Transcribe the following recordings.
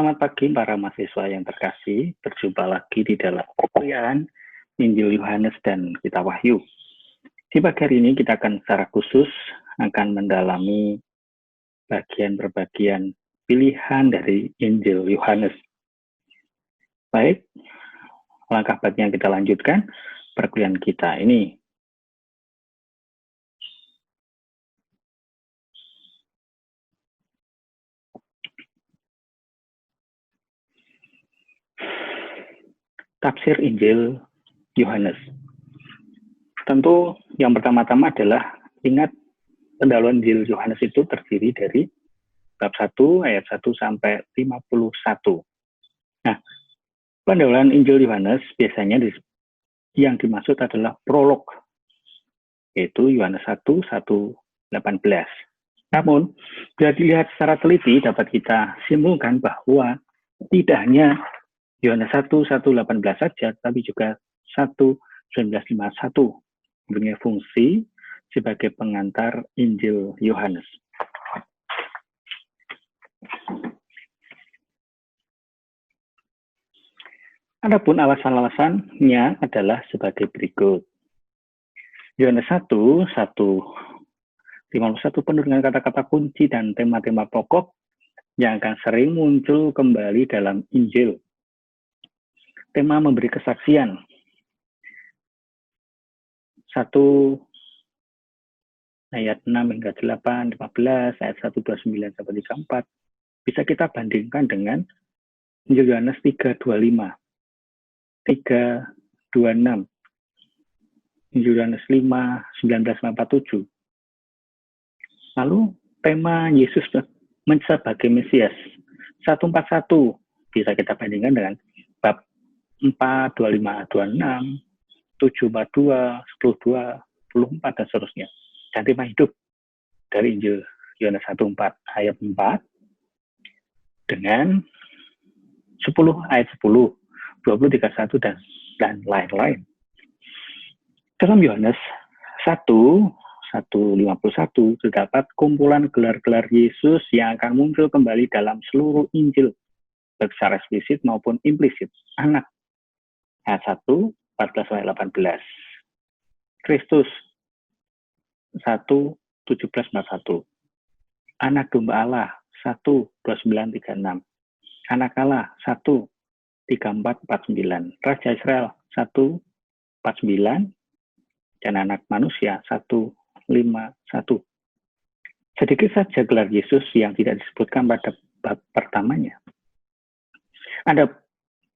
Selamat pagi para mahasiswa yang terkasih, berjumpa lagi di dalam kuliahan Injil Yohanes dan Kitab Wahyu. Di pagi hari ini kita akan secara khusus akan mendalami bagian per bagian pilihan dari Injil Yohanes. Baik, langkah baik yang kita lanjutkan perkuliahan kita ini. Tafsir Injil Yohanes. Tentu yang pertama-tama adalah ingat pendahuluan Injil Yohanes itu terdiri dari bab 1 ayat 1 sampai 51. Nah, pendahuluan Injil Yohanes biasanya yang dimaksud adalah prolog, yaitu Yohanes 1, 1, 18. Namun, bila dilihat secara teliti dapat kita simpulkan bahwa tidak hanya Yohanes 1, 1, 18 saja, tapi juga 1, 19, 51 mempunyai fungsi sebagai pengantar Injil Yohanes. Adapun alasan-alasannya adalah sebagai berikut. Yohanes 1, 1, 51 penuh dengan kata-kata kunci dan tema-tema pokok yang akan sering muncul kembali dalam Injil. Tema memberi kesaksian. 1 ayat 6 hingga 8, 15, ayat 1, 29 sampai 34 bisa kita bandingkan dengan Injil Yohanes 3, 25, 3, 26, Injil Yohanes 5, 19, 47. Lalu tema Yesus sebagai Mesias 141 bisa kita bandingkan dengan bab 4, 25, 26, 7, 42, 10, 24, dan seterusnya. Dan tema hidup dari Injil Yohanes 1, 4, ayat 4 dengan 10 ayat 10, 20, 31, dan lain-lain. Dalam Yohanes 1, 1:51 terdapat kumpulan gelar-gelar Yesus yang akan muncul kembali dalam seluruh Injil, baik secara eksplisit maupun implisit. Anak, ayat 1, 14-18. Kristus, 1, 17-41. Anak domba Allah, 1, 29-36. Anak Allah, 1, 34-49. Raja Israel, 1, 49. Dan anak manusia, 1, 5:1. Sedikit saja gelar Yesus yang tidak disebutkan pada bab pertamanya. Ada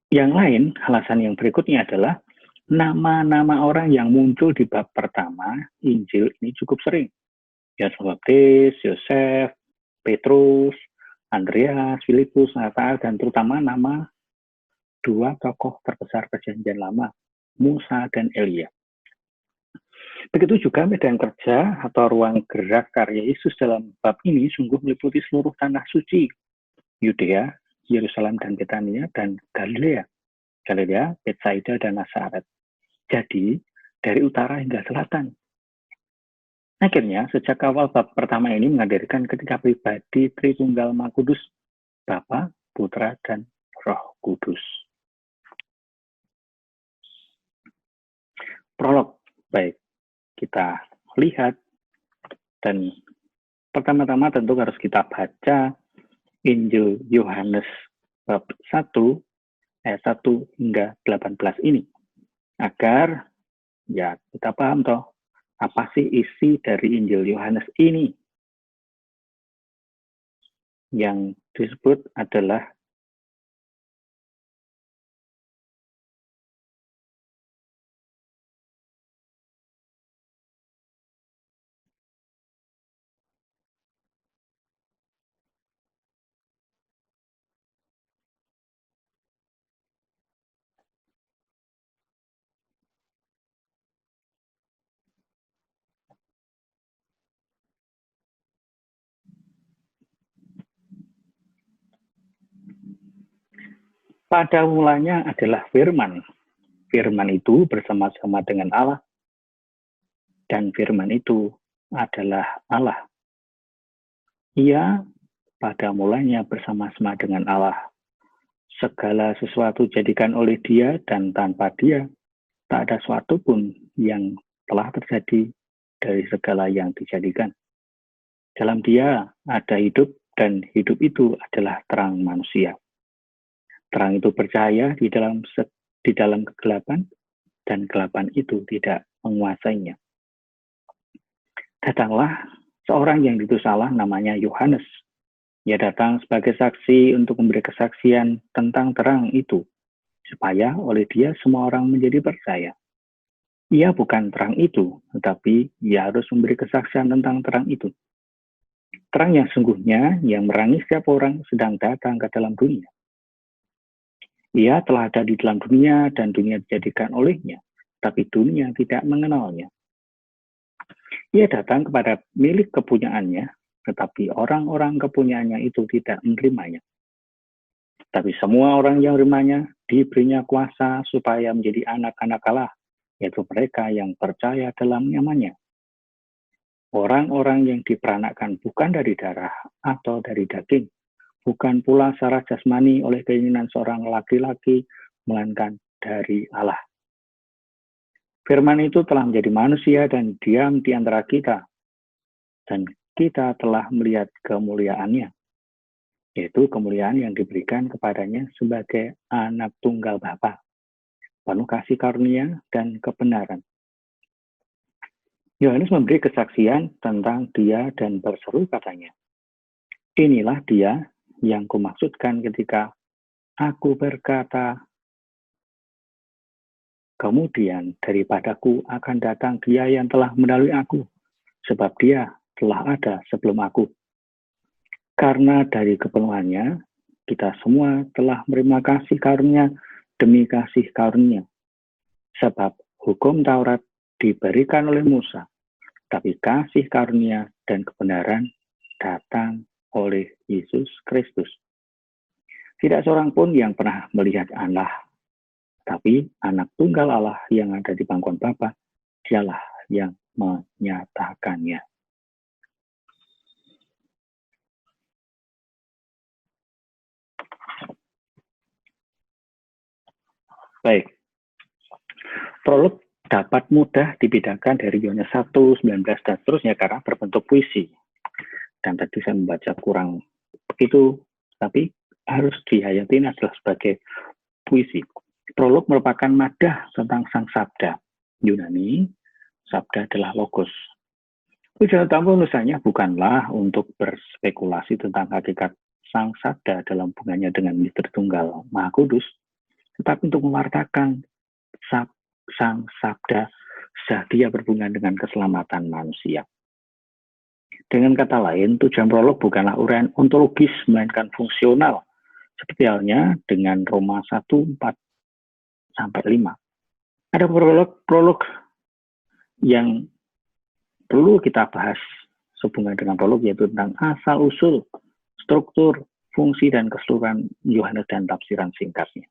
yang lain, alasan yang berikutnya adalah nama-nama orang yang muncul di bab pertama Injil ini cukup sering. Yohanes Pembaptis, Yosef, Petrus, Andreas, Filipus, Nathanael, dan terutama nama dua tokoh terbesar Perjanjian Lama, Musa dan Elia. Begitu juga medan kerja atau ruang gerak karya Yesus dalam bab ini sungguh meliputi seluruh tanah suci, Yudea, Yerusalem dan Betania, dan Galilea, Betsaida, dan Nazaret. Jadi, dari utara hingga selatan. Akhirnya, sejak awal bab pertama ini menghadirkan ketiga pribadi Tritunggal Maha Kudus, Bapa, Putra, dan Roh Kudus. Prolog, baik. Kita lihat, dan pertama-tama tentu harus kita baca Injil Yohanes bab 1 ayat 1 hingga 18 ini agar ya kita paham toh apa sih isi dari Injil Yohanes ini yang disebut adalah pada mulanya adalah firman. Firman itu bersama-sama dengan Allah, dan firman itu adalah Allah. Ia pada mulanya bersama-sama dengan Allah. segala sesuatu jadikan oleh Dia, dan tanpa Dia tak ada sesuatu pun yang telah terjadi dari segala yang dijadikan. Dalam Dia ada hidup, dan hidup itu adalah terang manusia. Terang itu percaya di dalam kegelapan, dan kegelapan itu tidak menguasainya. Datanglah seorang yang itu salah, namanya Yohanes. Ia datang sebagai saksi untuk memberi kesaksian tentang terang itu, supaya oleh Dia semua orang menjadi percaya. Ia bukan terang itu, tetapi ia harus memberi kesaksian tentang terang itu. Terang yang sungguhnya, yang menerangi setiap orang, sedang datang ke dalam dunia. Ia telah ada di dalam dunia, dan dunia dijadikan olehnya, tapi dunia tidak mengenalnya. Ia datang kepada milik kepunyaannya, tetapi orang-orang kepunyaannya itu tidak menerimanya. Tapi semua orang yang menerimanya diberinya kuasa supaya menjadi anak-anak Allah, yaitu mereka yang percaya dalam namanya. Orang-orang yang diperanakkan bukan dari darah atau dari daging, bukan pula secara jasmani oleh keinginan seorang laki-laki, melainkan dari Allah. Firman itu telah menjadi manusia dan diam di antara kita, dan kita telah melihat kemuliaannya, yaitu kemuliaan yang diberikan kepadanya sebagai anak tunggal Bapa, penuh kasih karunia dan kebenaran. Yohanes memberi kesaksian tentang Dia dan berseru katanya, "Inilah Dia yang kumaksudkan ketika aku berkata, kemudian daripadaku akan datang Dia yang telah melalui aku, sebab Dia telah ada sebelum aku." Karena dari kepenuhannya, kita semua telah menerima kasih karunia demi kasih karunia. Sebab hukum Taurat diberikan oleh Musa, tapi kasih karunia dan kebenaran datang oleh Yesus Kristus. Tidak seorang pun yang pernah melihat Allah, tapi anak tunggal Allah yang ada di pangkuan Bapa, Dialah yang menyatakannya. Baik, prolog dapat mudah dibedakan dari Yohanes 1, 19, dan seterusnya karena berbentuk puisi. Dan tadi saya membaca kurang begitu, tapi harus dihayati adalah sebagai puisi. Prolog merupakan madah tentang sang sabda. Yunani, sabda adalah logos. Tujuan utama penulisannya bukanlah untuk berspekulasi tentang hakikat sang sabda dalam hubungannya dengan Misteri Tunggal Maha Kudus, tetapi untuk mewartakan sang sabda saat dia berhubungan dengan keselamatan manusia. Dengan kata lain, tujuan prolog bukanlah uraian ontologis, melainkan fungsional, seperti halnya dengan Roma 1, 4-5. Ada prolog yang perlu kita bahas sehubungan dengan prolog, yaitu tentang asal-usul, struktur, fungsi, dan keseluruhan Yohanes dan tafsiran singkatnya.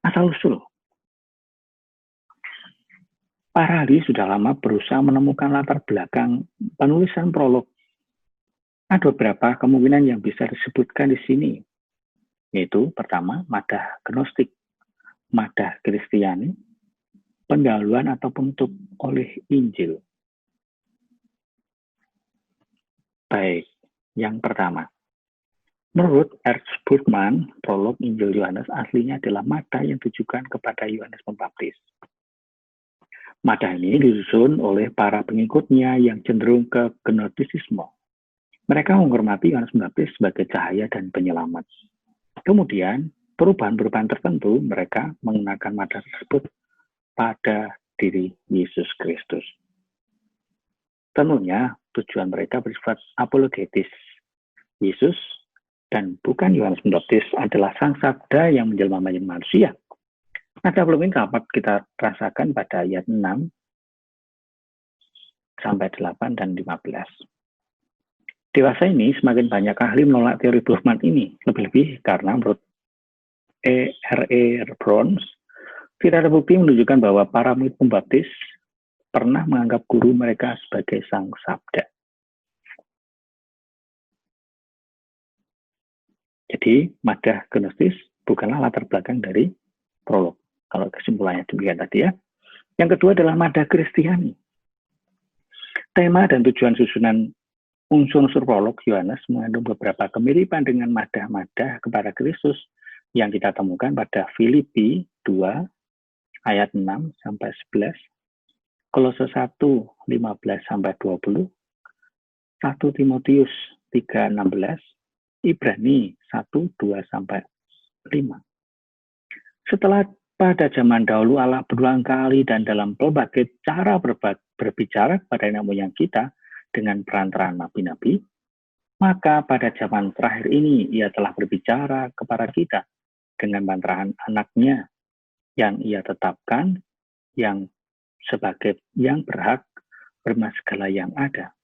Asal-usul. Para ahli sudah lama berusaha menemukan latar belakang penulisan prolog. Ada beberapa kemungkinan yang bisa disebutkan di sini, yaitu pertama, madah gnostik, madah Kristiani, pendahuluan atau penutup oleh Injil. Baik, yang pertama. Menurut Ernst Burgman, prolog Injil Yohanes aslinya adalah madah yang ditujukan kepada Yohanes Pembaptis. Madah ini disusun oleh para pengikutnya yang cenderung ke gnostisisme. Mereka menghormati Yohanes Pembaptis sebagai cahaya dan penyelamat. Kemudian, perubahan-perubahan tertentu mereka mengenakan madah tersebut pada diri Yesus Kristus. Tentunya, tujuan mereka bersifat apologetis. Yesus dan bukan Yohanes Pembaptis adalah sang sabda yang menjelma menjadi manusia. Ada belum ini dapat kita rasakan pada ayat 6 sampai 8 dan 15. Dewasa ini semakin banyak ahli menolak teori Burgman ini, lebih-lebih karena menurut E.R.E. Browns, tidak ada bukti menunjukkan bahwa para murid pembaptis pernah menganggap guru mereka sebagai sang sabda. Jadi, madah gnostis bukanlah latar belakang dari prolog. Kalau kesimpulannya demikian tadi ya. Yang kedua adalah madah Kristiani. Tema dan tujuan susunan unsur-unsur prolog Yohanes mengandung beberapa kemiripan dengan madah-madah kepada Kristus yang kita temukan pada Filipi 2 ayat 6 sampai 11, Kolose 1 15 sampai 20, 1 Timotius 3 16, Ibrani 1 2 sampai 5. Setelah pada zaman dahulu Allah berulang kali dan dalam berbagai cara berbicara kepada nenek moyang kita dengan perantaraan nabi-nabi, maka pada zaman terakhir ini ia telah berbicara kepada kita dengan perantaraan anaknya yang ia tetapkan, yang sebagai yang berhak bermas segala yang ada.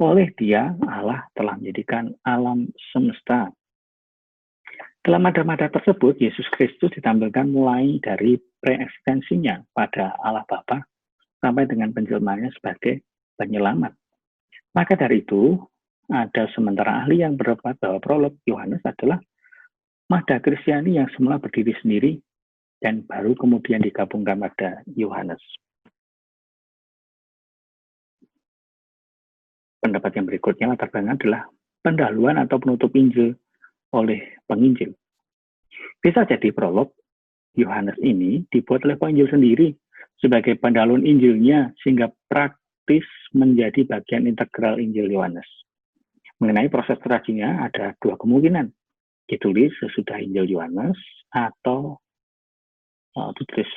Oleh dia, Allah telah menjadikan alam semesta. Dalam madah-madah tersebut, Yesus Kristus ditampilkan mulai dari preeksistensinya pada Allah Bapa sampai dengan penjelmaannya sebagai penyelamat. Maka dari itu, ada sementara ahli yang berpendapat bahwa prolog Yohanes adalah madah Kristiani yang semula berdiri sendiri dan baru kemudian digabungkan pada Yohanes. Pendapat yang berikutnya latar belakang adalah pendahuluan atau penutup Injil oleh penginjil. Bisa jadi prolog Yohanes ini dibuat oleh penginjil sendiri sebagai pendahuluan Injilnya sehingga praktis menjadi bagian integral Injil Yohanes. Mengenai proses terajinya ada dua kemungkinan, ditulis sesudah Injil Yohanes atau ditulis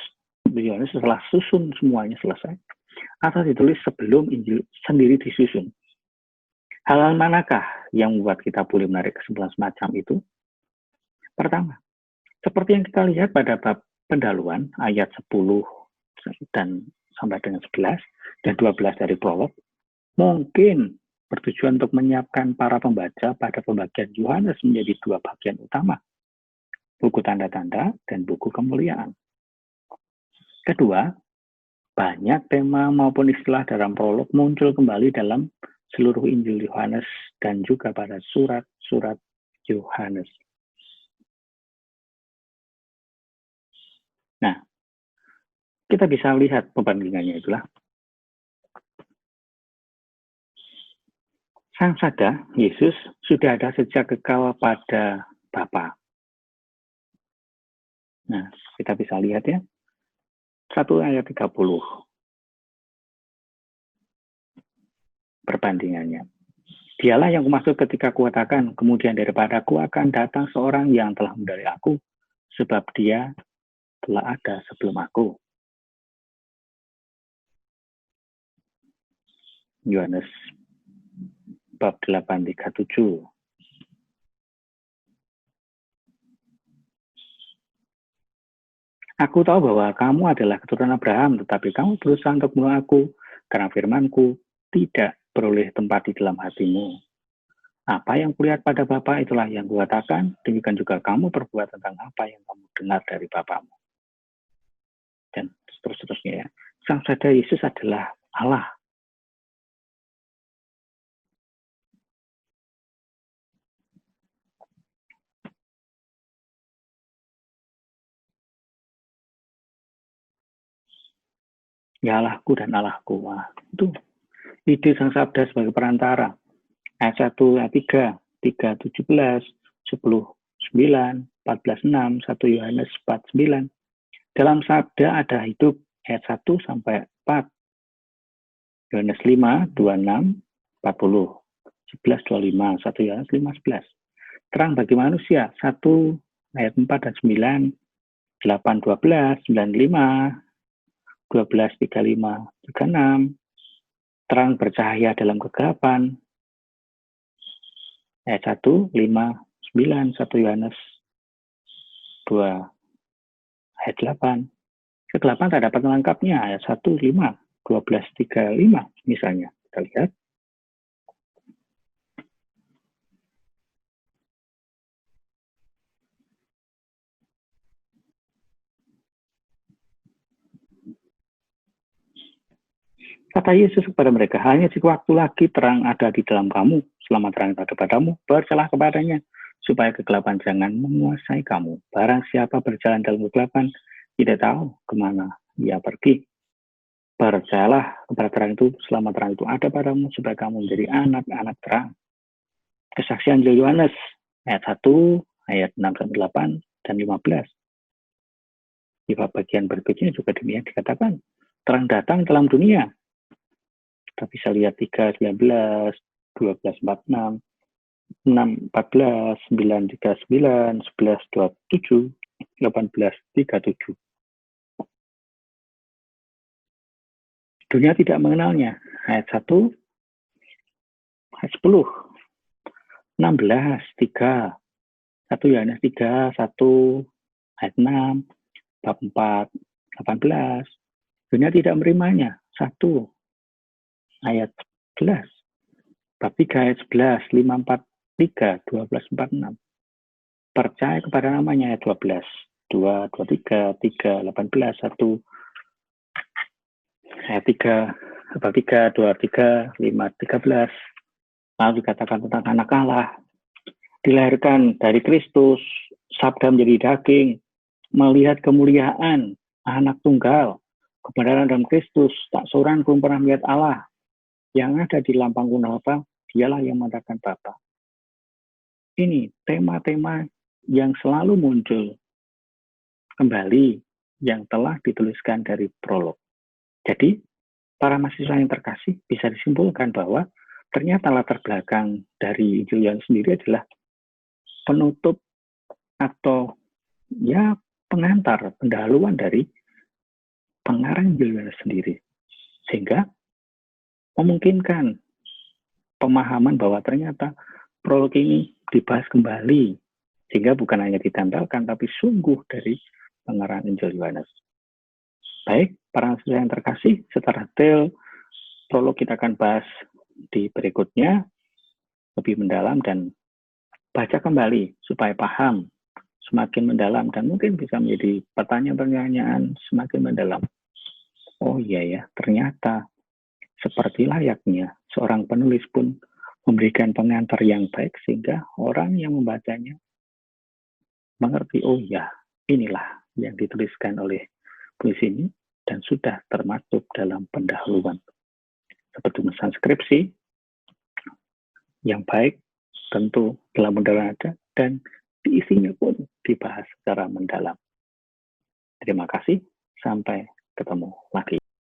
Yohanes setelah susun semuanya selesai, atau ditulis sebelum Injil sendiri disusun. Hal-hal manakah yang membuat kita boleh menarik kesimpulan semacam itu? Pertama, seperti yang kita lihat pada bab pendahuluan ayat 10 dan sampai dengan 11 dan 12 dari prolog, mungkin bertujuan untuk menyiapkan para pembaca pada pembagian Yohanes menjadi dua bagian utama, buku tanda-tanda dan buku kemuliaan. Kedua, banyak tema maupun istilah dalam prolog muncul kembali dalam seluruh Injil Yohanes dan juga pada surat-surat Yohanes. Nah, kita bisa lihat perbandingannya itulah. Sang Sada, Yesus, sudah ada sejak kekal pada Bapa. Nah, kita bisa lihat ya. 1 ayat 30. Perbandingannya. Dialah yang kumaksud ketika kuatakan, kemudian daripada aku akan datang seorang yang telah mendahului aku, sebab dia telah ada sebelum aku. Yohanes bab 8:37. Aku tahu bahwa kamu adalah keturunan Abraham, tetapi kamu berusaha untuk membunuh aku, karena firmanku tidak beroleh tempat di dalam hatimu. Apa yang kulihat pada Bapa itulah yang kukatakan, demikian juga kamu berbuat tentang apa yang kamu dengar dari Bapamu. Dan seterusnya ya. Sang Sada Yesus adalah Allah. Ya Allahku dan Allahku. Wah, itu ide Sang Sabda sebagai perantara. Ayat 1, ayat 3, 3, 17, 10, 9, 14, 6, 1 Yohanes 4, 9. Dalam sabda ada hidup ayat 1 sampai 4. Yohanes 5, 26, 40. 11, 25, 1 Yohanes 5, 11. Terang bagi manusia, 1 ayat 4 dan 9, 8, 12, 95, 12, 35, 36. Terang bercahaya dalam kegelapan, ayat 1, 5, 9, 1 Yohanes 2, ayat 8. Kegelapan tak dapat melengkapnya, ayat 1, 5, 12, 35 misalnya. Kita lihat. Kata Yesus kepada mereka, hanya waktu lagi terang ada di dalam kamu, selama terang ada padamu, bercalah kepadanya, supaya kegelapan jangan menguasai kamu. Barang siapa berjalan dalam kegelapan, tidak tahu kemana ia pergi. Percayalah kepada terang itu, selama terang itu ada padamu, supaya kamu menjadi anak-anak terang. Kesaksian Injil Yohanes, ayat 1, ayat 6-8, dan 15. Di bagian berikutnya juga demikian dikatakan, terang datang dalam dunia. Kita bisa lihat 3:19, 12:46, 6:14, 9:39, 11:27, 18:37. Dunia tidak mengenalnya. Ayat 1, ayat 10, 16, 3, 1 Yohanes 3, 1, ayat 6, bab 4, 18. Dunia tidak menerimanya. 1, ayat 11, bab 3, ayat 11, 5, 4, 3, 12, 4, 6. Percaya kepada namanya ayat 12, 2, 23, 3, 18, 1, ayat 3, bab 3, 23, 5, 13. Lalu dikatakan tentang anak Allah, dilahirkan dari Kristus, sabda menjadi daging, melihat kemuliaan anak tunggal, kebenaran dalam Kristus, tak seorang pun pernah melihat Allah. Yang ada di lampang kunapa, dialah yang mengatakan Bapa. Ini tema-tema yang selalu muncul kembali yang telah dituliskan dari prolog. Jadi, para mahasiswa yang terkasih bisa disimpulkan bahwa ternyata latar belakang dari Injil Yohanes sendiri adalah penutup atau ya pengantar, pendahuluan dari pengarang Injil Yohanes sendiri. Sehingga memungkinkan pemahaman bahwa ternyata prolog ini dibahas kembali. Sehingga bukan hanya ditempelkan, tapi sungguh dari pengarang Injil Yohanes. Baik, para mahasiswa yang terkasih, secara detail prolog kita akan bahas di berikutnya lebih mendalam dan baca kembali supaya paham semakin mendalam dan mungkin bisa menjadi pertanyaan-pertanyaan semakin mendalam. Oh iya ya, ternyata seperti layaknya seorang penulis pun memberikan pengantar yang baik sehingga orang yang membacanya mengerti, oh ya, inilah yang dituliskan oleh puisi ini dan sudah termaktub dalam pendahuluan. Seperti pesan skripsi yang baik tentu dalam mendalam ada dan isinya pun dibahas secara mendalam. Terima kasih, sampai ketemu lagi.